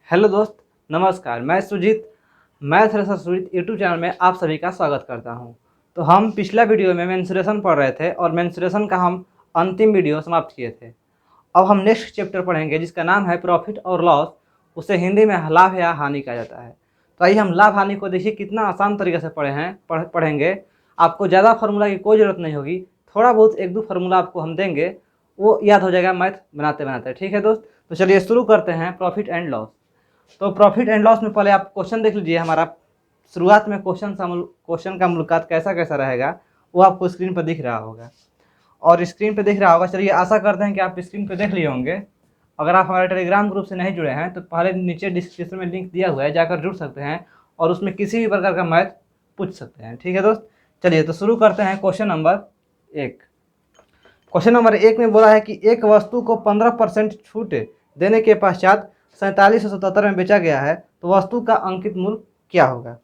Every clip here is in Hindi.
हेलो दोस्त, नमस्कार। मैं Sujit, math thresher Sujit YouTube channel में आप सभी का स्वागत करता हूं। तो हम पिछला वीडियो में मेंसुरेशन पढ़ रहे थे और मेंसुरेशन का हम अंतिम वीडियो समाप्त किए थे। अब हम नेक्स्ट चैप्टर पढ़ेंगे जिसका नाम है प्रॉफिट और लॉस। उसे हिंदी में लाभ या हानि कहा जाता है। तो आइए हम लाभ हानि को देखिए कितना आसान तरीके से पढ़ेंगे। आपको ज़्यादा फार्मूला की कोई ज़रूरत नहीं होगी। थोड़ा बहुत एक दो फार्मूला आपको हम देंगे, वो याद हो जाएगा मैथ बनाते बनाते। ठीक है दोस्त, तो चलिए शुरू करते हैं प्रॉफिट एंड लॉस। तो प्रॉफिट एंड लॉस में पहले आप क्वेश्चन देख लीजिए। हमारा शुरुआत में क्वेश्चन का मुलाकात कैसा कैसा रहेगा वो आपको स्क्रीन पर दिख रहा होगा, और स्क्रीन पे दिख रहा होगा। चलिए आशा करते हैं कि आप स्क्रीन पे देख लिए होंगे। अगर आप हमारे टेलीग्राम ग्रुप से नहीं जुड़े हैं तो पहले नीचे डिस्क्रिप्शन में लिंक दिया हुआ है, जाकर जुड़ सकते हैं और उसमें किसी भी प्रकार का मैथ पूछ सकते हैं। ठीक है दोस्त, चलिए तो शुरू करते हैं। क्वेश्चन नंबर एक में बोला है कि एक वस्तु को 15% छूट देने के पश्चात 4777 में बेचा गया है, तो वस्तु का अंकित मूल्य क्या होगा।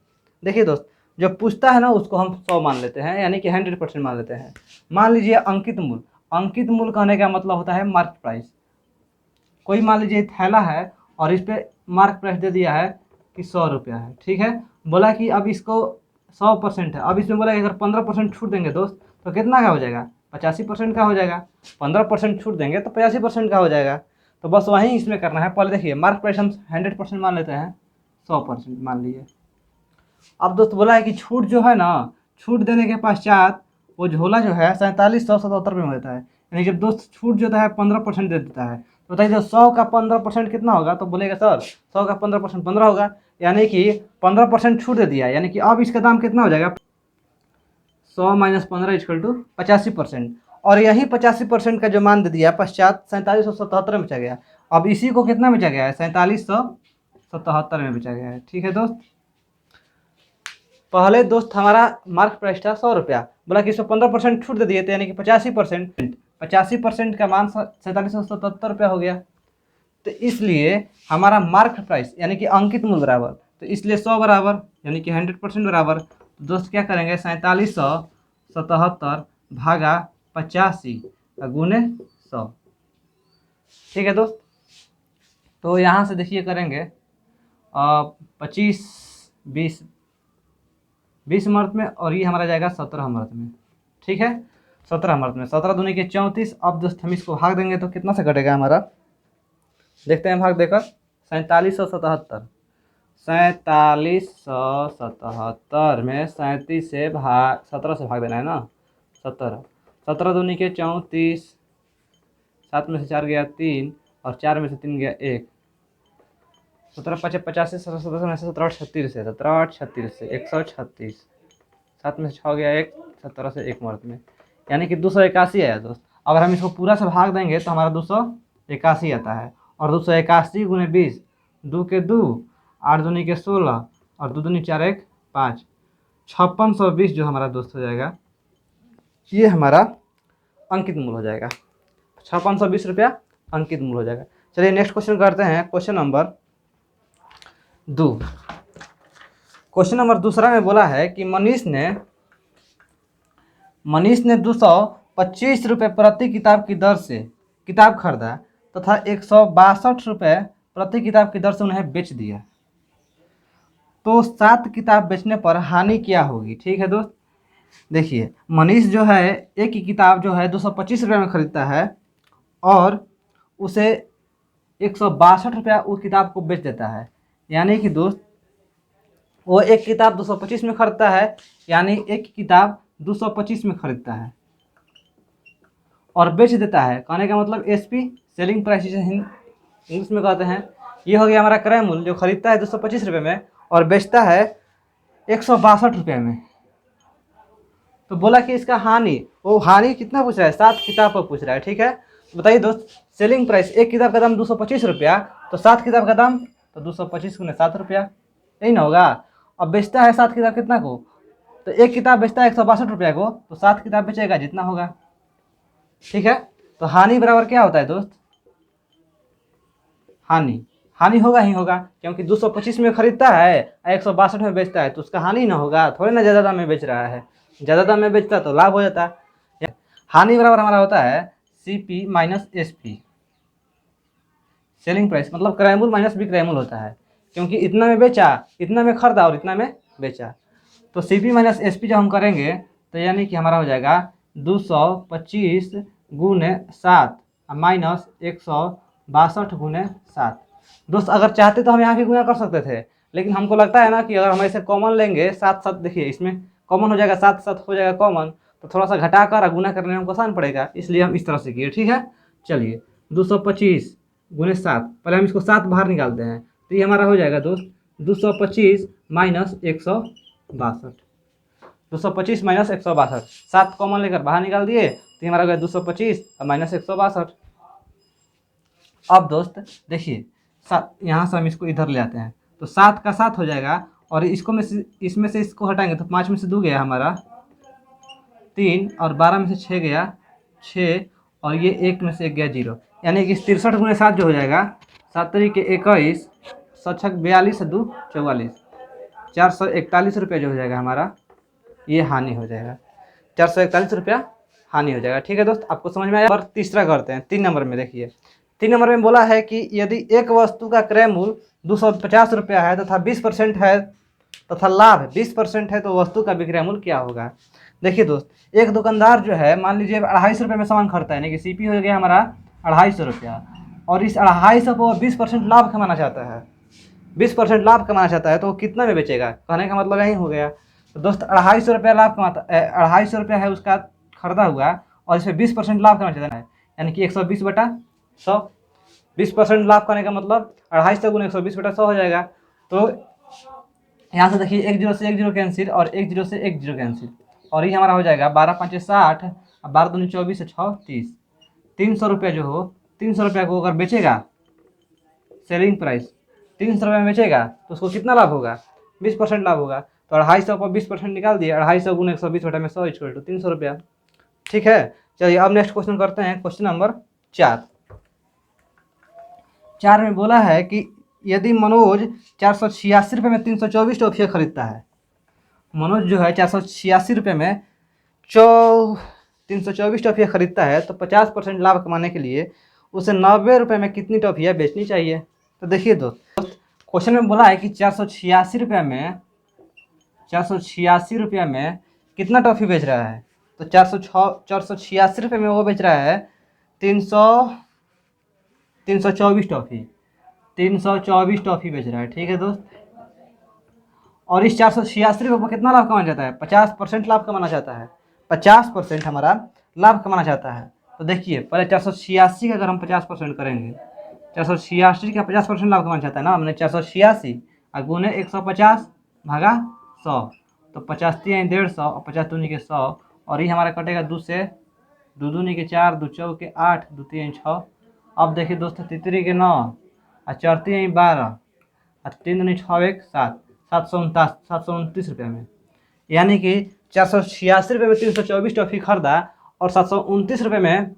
देखिए दोस्त, जो पूछता है ना उसको हम 100 मान लेते हैं, यानी कि 100% मान लेते हैं। मान लीजिए अंकित मूल्य। अंकित मूल्य कहने का मतलब होता है मार्क प्राइस। कोई मान लीजिए थैला है और इस पर मार्क प्राइस दे दिया है कि 100 रुपया है। ठीक है, बोला कि अब इसको 100% है। अब इसमें बोला कि अगर 15% छूट देंगे दोस्त तो कितना का हो जाएगा, 85% का हो जाएगा। 15% छूट देंगे तो 85% का हो जाएगा। तो बस वहीं इसमें करना है। पहले देखिए मार्क प्राइस हम 100% मान लेते हैं, 100% मान लीजिए। अब दोस्त बोला है कि छूट जो है ना, छूट देने के पश्चात वो झोला जो है 4777 में होता है। यानी जब दोस्त छूट जो है 15% दे देता है, तो बताइए 100 का 15% कितना होगा। तो बोलेगा सर 100 का 15% 15 होगा, यानी कि 15% छूट दे दिया, यानी कि अब इसका दाम कितना हो जाएगा, 100 माइनस 15 इक्वल टू 85%। और यही 85% का जो मान दे दिया पश्चात 4777 में बेचा गया। अब इसी को कितना बेचा गया है, 4777 में बेचा गया है। ठीक है दोस्त, पहले दोस्त हमारा मार्क प्राइस था 100 रुपया, बोला कि इसको 15% छूट दे दिए थे, यानी कि 85% का मान 4777 रुपया हो गया। तो इसलिए हमारा मार्क प्राइस यानी कि अंकित मूल्य बराबर, तो इसलिए 100 बराबर यानी कि 100% बराबर। तो दोस्त क्या करेंगे, 4777 भागा 85 गुने 100। ठीक है दोस्त, तो यहाँ से देखिए करेंगे 25 20 मर्द में, और ये हमारा जाएगा 17 मर्द में। ठीक है, 17 मर्द में 17 दूनी के 34। अब दोस्त हम इसको भाग देंगे तो कितना से कटेगा हमारा, देखते हैं भाग देकर। 4777 4777 में 37 से भाग 17 से भाग देना है ना। 17 दूनी के 34, 7 में से 4 गया 3 और 4 में से 3 गया 1। 17 5 85, 17 में से 17 36 से 17 36 से 136, 7 में से 6 गया 1, 17 से 1 मर्द में, यानी कि 281 आया दोस्त। अगर हम इसको पूरा से भाग देंगे तो हमारा 281 आता है। और 281 गुने 20, 2 के 2, 8 दूनी के 16 और 2 दूनी 4 1 5, 5620 जो हमारा दोस्त हो जाएगा, ये हमारा अंकित मूल्य हो जाएगा। 5620 रुपया अंकित मूल्य हो जाएगा। चलिए नेक्स्ट क्वेश्चन करते हैं। Question number 2। क्वेश्चन नंबर दूसरा में बोला है कि मनीष ने 225 रुपये प्रति किताब की दर से किताब खरीदा तथा 162 रुपये प्रति किताब की दर से उन्हें बेच दिया, तो 7 किताब बेचने पर हानि क्या होगी। ठीक है दोस्त, देखिए मनीष जो है एक ही किताब जो है 225 रुपये में खरीदता है और उसे 162 रुपया उस किताब को बेच देता है। यानी कि दोस्त वो एक किताब 225 में खरीदता है, यानी एक किताब 225 में खरीदता है और बेच देता है। कहने का मतलब एसपी, सेलिंग प्राइस इंग्लिश में कहते हैं। ये हो गया हमारा क्रय मूल्य, जो खरीदता है 225 रुपये में और बेचता है 162 रुपये में। तो बोला कि इसका हानि, वो हानि कितना पूछ रहा है, 7 किताब पर पूछ रहा है। ठीक है, तो बताइए दोस्त, सेलिंग प्राइस एक किताब का दाम 225 रुपया, तो 7 किताब का दाम तो 225 गुने 7 रुपया, यही ना होगा। अब बेचता है 7 किताब कितना को, तो एक किताब बेचता है 162 रुपया को, तो 7 किताब बेचेगा जितना होगा। ठीक है, तो हानि बराबर क्या होता है दोस्त, हानि होगा ही होगा, क्योंकि 225 में खरीदता है 162 में बेचता है, तो उसका हानि ना होगा। थोड़े ना ज़्यादा दाम में बेच रहा है, ज़्यादा दाम में बेचता तो लाभ हो जाता। हानि बराबर हमारा होता है CP minus SP। Selling price मतलब क्रय मूल्य माइनस विक्रय मूल्य होता है, क्योंकि इतना में बेचा, इतना में खरीदा और इतना में बेचा। तो CP माइनस SP जब हम करेंगे तो यानी कि हमारा हो जाएगा 225 गुने 7 माइनस 162 गुने 7। दोस्त अगर चाहते तो हम यहाँ भी गुना कर सकते थे, लेकिन हमको लगता है ना कि अगर हम ऐसे कॉमन लेंगे 7 7, देखिए इसमें कॉमन हो जाएगा, 7 7 हो जाएगा कॉमन, तो थोड़ा सा घटा कर गुना करने में हमको आसान पड़ेगा, इसलिए हम इस तरह से किए। ठीक है, चलिए 225 गुने 7, पहले हम इसको 7 बाहर निकालते हैं, तो ये हमारा हो जाएगा दोस्त 225 माइनस 162। 225 माइनस 162, 7 कॉमन लेकर बाहर निकाल दिए, तो हमारा हो गया 225 और माइनस 162। अब दोस्त देखिए, यहाँ से हम इसको इधर ले आते हैं, तो 7 का 7 हो जाएगा, और इसको में से इसमें से इसको हटाएंगे तो 5 में से 2 गया हमारा 3, और 12 में से 6 गया 6, और ये 1 में से 1 गया 0, यानी कि 63 गुने 7 जो हो जाएगा 7 तरीके 21, 7 42 2 44, 441 रुपये जो हो जाएगा हमारा, ये हानि हो जाएगा, 441 रुपया हानि हो जाएगा। ठीक है दोस्त, आपको समझ में आया। और तीसरा करते हैं, 3 नंबर में देखिए, 3 नंबर में बोला है कि यदि एक वस्तु का क्रय मूल्य 250 रुपया है तथा 20% है तथा लाभ 20% है, तो वस्तु का विक्रय मूल्य क्या होगा। देखिए दोस्त, एक दुकानदार जो है मान लीजिए 250 रुपये में सामान खरीदता है, यानी कि CP हो गया हमारा 250 रुपया, और इस 250 को 20% लाभ कमाना चाहता है, 20% लाभ कमाना चाहता है, तो वो कितना में बेचेगा, कहने का मतलब यही हो गया। तो दोस्त 250 रुपया लाभ कमाता, 250 रुपया है उसका खरीदा हुआ, और इसमें 20% लाभ कमाना चाहता है, यानी कि 120/100, 20% लाभ करने का मतलब 250 गुना 120/100 हो जाएगा। तो यहाँ से देखिए 1 0 से 1 0 कैंसिल, और 1 0 से 1 0 कैंसिल, और ये हमारा हो जाएगा 12 5 60, 12 दूनी 24 6 30, 300 रुपया जो हो, 300 रुपया को अगर बेचेगा, सेलिंग प्राइस 300 रुपये में बेचेगा, तो उसको कितना लाभ होगा, 20% लाभ होगा। तो 250 पर 20% निकाल दिए, 250 गुना 120/100 इक्वल टू 300 रुपया। ठीक है, चलिए अब नेक्स्ट क्वेश्चन करते हैं, क्वेश्चन नंबर 4 में बोला है कि यदि मनोज 486 रुपये में 324 टॉफियाँ खरीदता है, मनोज जो है 486 रुपये में 324 टॉफियाँ खरीदता है, तो 50% लाभ कमाने के लिए उसे 90 रुपये में कितनी टॉफियाँ बेचनी चाहिए। तो देखिए दोस्त, क्वेश्चन में बोला है कि 486 रुपये में कितना टॉफी बेच रहा है, तो 486 रुपये में वो बेच रहा है 324 टॉफी, 324 टॉफी बेच रहा है। ठीक है दोस्त, और इस 486 रुपये पर कितना लाभ कमाना चाहता है, 50% लाभ कमाना चाहता है, 50% हमारा लाभ कमाना चाहता है। तो देखिए पहले 486 का अगर हम 50% करेंगे, 486 का 50% लाभ कमाना चाहता है ना, हमने 486 और गुने 150 भागा 100, तो 50 3 150 और 50 दूनी के 100, और ये हमारा कटेगा 2 से, 2 दूनी के 4, 2 चौक के 8, 2 3 6। अब देखिए दोस्तों, 3 के 9 और 4 3 12 और 3 दूनी 6 1 7, 729 रुपये में, यानी कि 486 रुपये में 324 टॉफी खरीदा और 729 रुपये में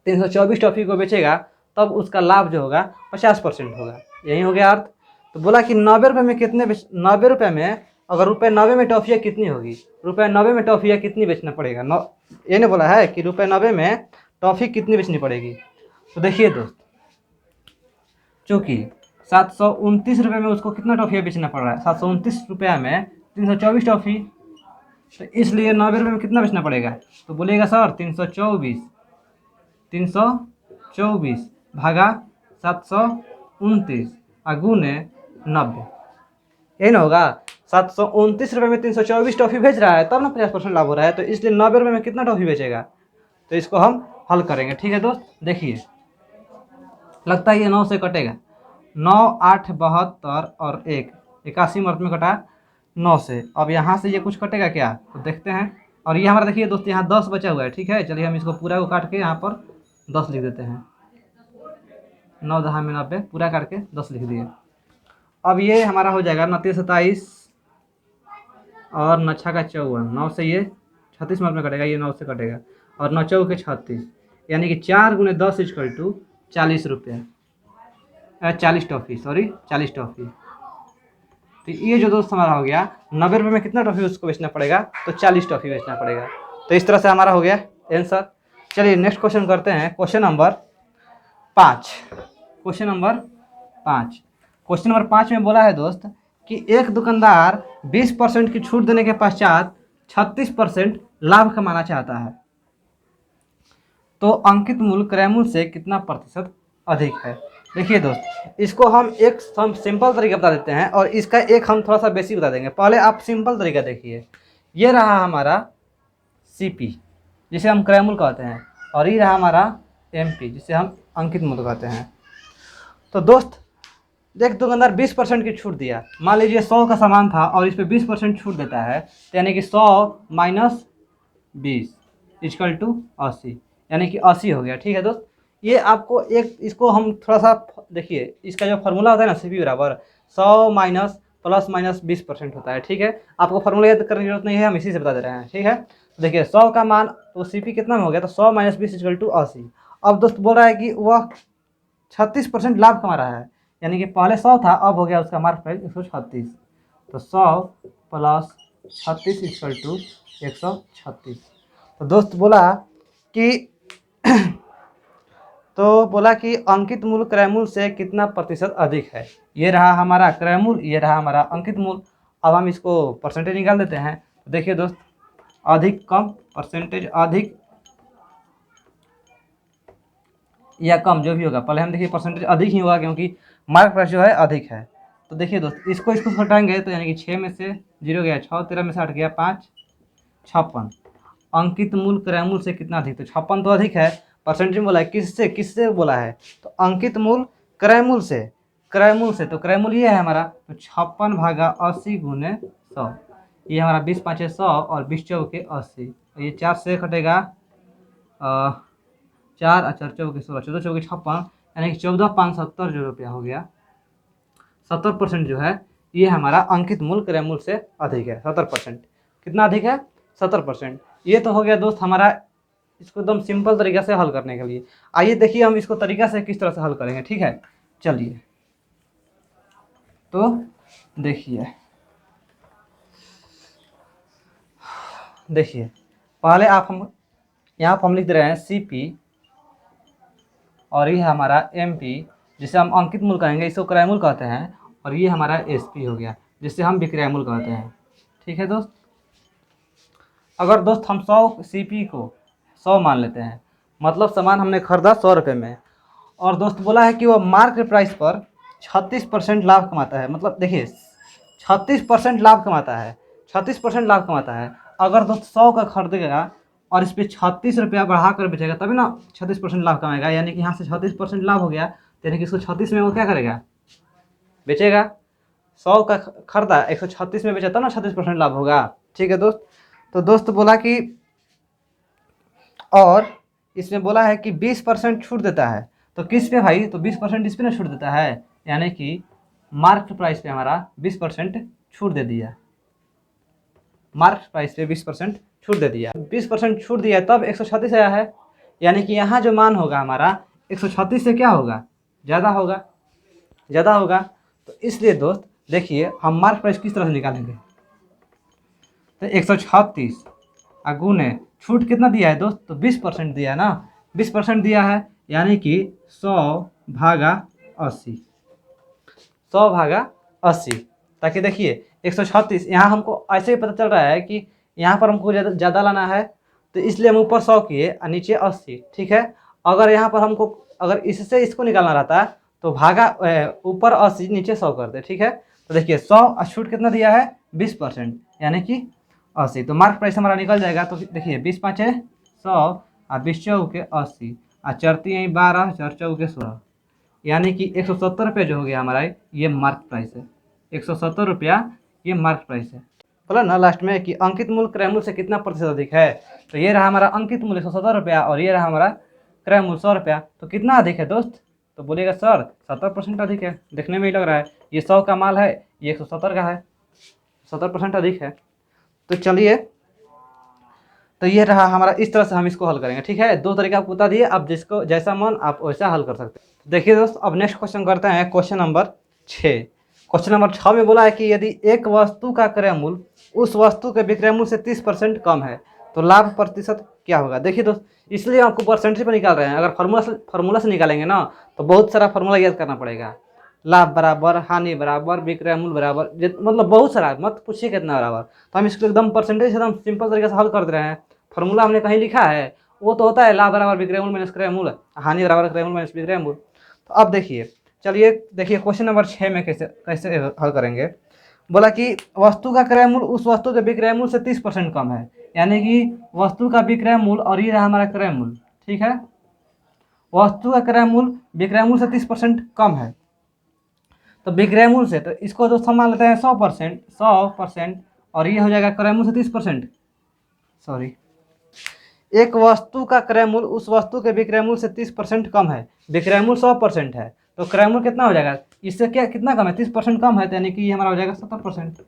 324 टॉफी को बेचेगा, तब उसका लाभ जो होगा 50% होगा, यही हो गया अर्थ। तो बोला कि 90 रुपये में कितने 90 रुपये में अगर ₹90 में टॉफियाँ कितनी होगी, ₹90 में टॉफियाँ कितनी बेचना पड़ेगा, ये नहीं बोला है कि ₹90 में टॉफी कितनी बेचनी पड़ेगी। तो देखिए दोस्त, चूँकि 729 रुपये में उसको कितना टॉफियाँ बेचना पड़ रहा है, 729 रुपया में 324 टॉफी, तो इसलिए 90 रुपये में कितना बेचना पड़ेगा, तो बोलेगा सर 324 भागा 729 गुने 90, यही ना होगा। 729 रुपये में 324 टॉफी बेच रहा है, तब ना 50% लाभ हो रहा है, तो इसलिए 90 रुपये में कितना टॉफी बेचेगा, तो इसको हम हल करेंगे। ठीक है दोस्त, देखिए लगता है ये 9 से कटेगा, 9 8 72 और 1 81 मर्द में कटा 9 से। अब यहाँ से ये कुछ कटेगा क्या, तो देखते हैं। और ये हमारा देखिए दोस्त यहाँ 10 बचा हुआ है। ठीक है, चलिए हम इसको पूरा को काट के यहाँ पर 10 लिख देते हैं, 9 10 में 90 पूरा काट के 10 लिख दिए। अब ये हमारा हो जाएगा 29 27 और 9 6 का 54, 9 से ये 36 मर्द में कटेगा, ये 9 से कटेगा, और 9 4 के 36, यानी कि 4 गुने 10 इक्वल टू 40 रुपये, 40 टॉफी, सॉरी 40 टॉफी। तो ये जो दोस्त हमारा हो गया 90 रुपये में कितना टॉफी उसको बेचना पड़ेगा, तो 40 टॉफी बेचना पड़ेगा। तो इस तरह से हमारा हो गया आंसर। चलिए नेक्स्ट क्वेश्चन करते हैं, question number 5। Question number 5। Question number 5 में बोला है दोस्त कि एक दुकानदार 20% की छूट देने के पश्चात 36% लाभ कमाना चाहता है, तो अंकित मूल्य क्रय मूल्य से कितना प्रतिशत अधिक है। देखिए दोस्त, इसको हम एक सिंपल तरीका बता देते हैं और इसका एक हम थोड़ा सा बेसिक बता देंगे। पहले आप सिंपल तरीका देखिए, ये रहा हमारा सीपी जिसे हम क्रय मूल्य कहते हैं, और ये रहा हमारा एमपी जिसे हम अंकित मूल्य कहते हैं। तो दोस्त देख, दुकानदार 20% की छूट दिया। मान लीजिए 100 का सामान था और इस पर 20% छूट देता है, तो यानी कि 100 माइनस 20 इक्वल टू 80, यानी कि 80 हो गया। ठीक है दोस्त, ये आपको एक इसको हम थोड़ा सा देखिए, इसका जो फार्मूला होता है ना, सीपी बराबर 100 माइनस प्लस माइनस 20% होता है। ठीक है, आपको फार्मूला याद करने की जरूरत नहीं है, हम इसी से बता दे रहे हैं। ठीक है, तो देखिए 100 का मान तो सीपी कितना में हो गया, तो 100 माइनस 20 इक्वल टू 80। अब दोस्त बोल रहा है कि वह 36% लाभ कमा रहा है, यानी कि पहले 100 था, अब हो गया उसका मार्क प्राइस 136। तो 100 प्लस 36 इक्वल टू 136। तो दोस्त बोला कि तो बोला कि अंकित मूल्य क्रय मूल्य से कितना प्रतिशत अधिक है। ये रहा हमारा क्रय मूल्य, ये रहा हमारा अंकित मूल्य। अब हम इसको परसेंटेज निकाल देते हैं। तो देखिए दोस्त, अधिक कम, परसेंटेज अधिक या कम जो भी होगा, पहले हम देखिए परसेंटेज अधिक ही होगा क्योंकि मार्क प्राइस जो है अधिक है। तो देखिए दोस्त, इसको हटाएंगे तो यानी कि 6 में से 0 गया 6, 13 में से 8 गया 5, 56। अंकित मूल्य क्रय मूल्य से कितना अधिक, तो 56 तो अधिक है। परसेंटेज बोला है किससे, किससे बोला है, तो अंकित मूल्य क्रय मूल्य से, क्रय मूल्य से। तो क्रय मूल्य ये है हमारा, तो 56 भागा 80 गुने 100, ये हमारा 20 पाँचे 100 और 20 चौके 80। ये 4 से कटेगा 4 और 4 चौके 16, 14 चौके 56, यानी कि 14,570 जो रुपया हो गया। 70% जो है ये हमारा अंकित मूल्य क्रय मूल्य से अधिक है। 70% कितना अधिक है, 70%। ये तो हो गया दोस्त हमारा इसको एकदम सिंपल तरीका से हल करने के लिए। आइए देखिए हम इसको तरीका से किस तरह से हल करेंगे। ठीक है, चलिए तो देखिए पहले आप हम यहाँ पर हम लिख दे रहे हैं सीपी और ये हमारा एमपी जिसे हम अंकित मूल्य कहेंगे, इसको क्रय मूल्य कहते हैं, और ये हमारा एसपी हो गया जिसे हम विक्रय मूल्य कहते हैं। ठीक है दोस्त, अगर दोस्त हम 100 सीपी को 100 मान लेते हैं, मतलब सामान हमने खरीदा 100 रुपये में, और दोस्त बोला है कि वह मार्केट प्राइस पर 36% लाभ कमाता है। मतलब देखिए 36% लाभ कमाता है, 36% लाभ कमाता है। अगर दोस्त 100 का खरीदेगा और इस पर 36 रुपया बढ़ा कर बेचेगा तभी ना 36% लाभ कमाएगा, यानी कि यहाँ से 36% लाभ हो गया, यानी कि इसको 36 में वो क्या करेगा, बेचेगा। 100 का खरीदा 136 में बेचा तब ना 36% लाभ होगा। ठीक है दोस्त, तो दोस्त बोला कि और इसमें बोला है कि 20% छूट देता है, तो किस पे भाई, तो 20% इस पे ना छूट देता है, यानी कि मार्केट प्राइस पे हमारा 20% छूट दे दिया, मार्केट प्राइस पे 20% छूट दे दिया। 20% छूट दिया तब 136 आया है, यानी कि यहाँ जो मान होगा हमारा 136 से क्या होगा, ज़्यादा होगा, ज़्यादा होगा। तो इसलिए दोस्त देखिए हम मार्केट प्राइस किस तरह से निकालेंगे, तो 136 गुने छूट कितना दिया है दोस्त, तो 20% दिया है ना, 20% दिया है, यानी कि 100 भागा 80, 100 भागा 80। ताकि देखिए 136 यहाँ हमको ऐसे ही पता चल रहा है कि यहाँ पर हमको ज़्यादा लाना है, तो इसलिए हम ऊपर 100 किए और नीचे 80। ठीक है, अगर यहाँ पर हमको अगर इससे इसको निकालना रहता तो भागा ऊपर 80 नीचे 100 करते। ठीक है, तो देखिए 100 छूट कितना दिया है, 20%, यानी कि 80। तो मार्क प्राइस हमारा निकल जाएगा। तो देखिए 20 पाँचे 100 और 20 चौके 80 और चरती यहीं 12, 4 चौके 16, यानी कि 170 रुपये जो हो गया हमारा ये मार्क प्राइस है। 170 रुपया ये मार्क प्राइस है। बोला ना लास्ट में कि अंकित मूल्य क्रय मूल्य से कितना प्रतिशत अधिक है, तो ये रहा हमारा अंकित मूल्य 170 रुपया और ये रहा हमारा क्रय मूल्य 100 रुपया। तो कितना अधिक है दोस्त, तो बोलिएगा सर 70% अधिक है। देखने में ही लग रहा है, ये 100 का माल है, ये 170 का है, 70% अधिक है। तो चलिए, तो ये रहा हमारा, इस तरह से हम इसको हल करेंगे। ठीक है, दो तरीका आपको बता दिए, अब जिसको जैसा मन आप वैसा हल कर सकते हैं। देखिए दोस्त, अब नेक्स्ट क्वेश्चन करते हैं, क्वेश्चन नंबर 6। क्वेश्चन नंबर 6 में बोला है कि यदि एक वस्तु का क्रय मूल्य उस वस्तु के विक्रय मूल्य से 30% कम है, तो लाभ प्रतिशत क्या होगा। देखिए दोस्त, इसलिए आपको परसेंटेज पर निकाल रहे हैं। अगर फार्मूला से निकालेंगे ना तो बहुत सारा फार्मूला याद करना पड़ेगा। लाभ बराबर हानि बराबर विक्रय मूल्य बराबर मतलब बहुत सारा, मत पूछिए कितना बराबर। तो हम इसको एकदम परसेंटेज एकदम सिंपल तरीके से हल कर दे रहे हैं। फार्मूला हमने कहीं लिखा है, वो तो होता है लाभ बराबर विक्रय मूल्य माइनस क्रय मूल्य, हानि बराबर क्रय मूल्य माइनस विक्रय मूल्य। तो अब देखिए, चलिए देखिए क्वेश्चन नंबर 6 में कैसे कैसे हल करेंगे। बोला कि वस्तु का क्रय मूल्य उस वस्तु के विक्रय मूल्य से 30% कम है, यानी कि वस्तु का विक्रय मूल्य और ये रहा हमारा क्रय मूल्य, ठीक है। वस्तु का क्रय मूल्य विक्रय मूल्य से 30% कम है, तो विक्रय मूल्य से, तो इसको दोस्तों मान लेते हैं 100%, और ये हो जाएगा क्रय मूल्य से 30%। सॉरी, एक वस्तु का क्रय मूल्य उस वस्तु के विक्रय मूल्य से 30% कम है, विक्रय मूल्य 100% है, तो क्रय मूल्य कितना हो जाएगा, इससे क्या कितना कम है, 30% कम है, तो यानी कि ये हमारा हो जाएगा 70%।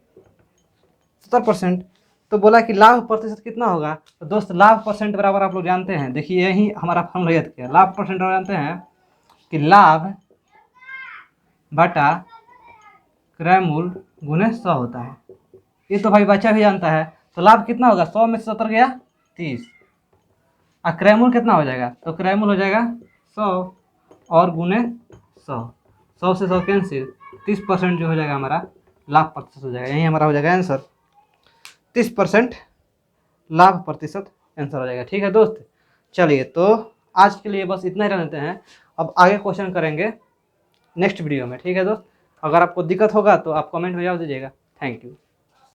तो बोला कि लाभ प्रतिशत कितना होगा। तो दोस्त लाभ परसेंट बराबर आप लोग जानते हैं, देखिए यही हमारा फॉर्मूला याद किया, लाभ परसेंट जानते हैं कि लाभ बटा क्रय मूल्य गुने 100 होता है। ये तो भाई बच्चा भी जानता है। तो लाभ कितना होगा, 100 में से 70 गया 30, और क्रय मूल्य कितना हो जाएगा, तो क्रय मूल्य हो जाएगा 100 और गुने 100, 100 से 100 कैंसिल, 30% जो हो जाएगा हमारा लाभ प्रतिशत हो जाएगा। यही हमारा हो जाएगा आंसर, 30% लाभ प्रतिशत आंसर हो जाएगा। ठीक है दोस्त, चलिए तो आज के लिए बस इतना ही रहते हैं। अब आगे क्वेश्चन करेंगे नेक्स्ट वीडियो में। ठीक है दोस्त, अगर आपको दिक्कत होगा तो आप कमेंट में जवाब दीजिएगा। Thank you.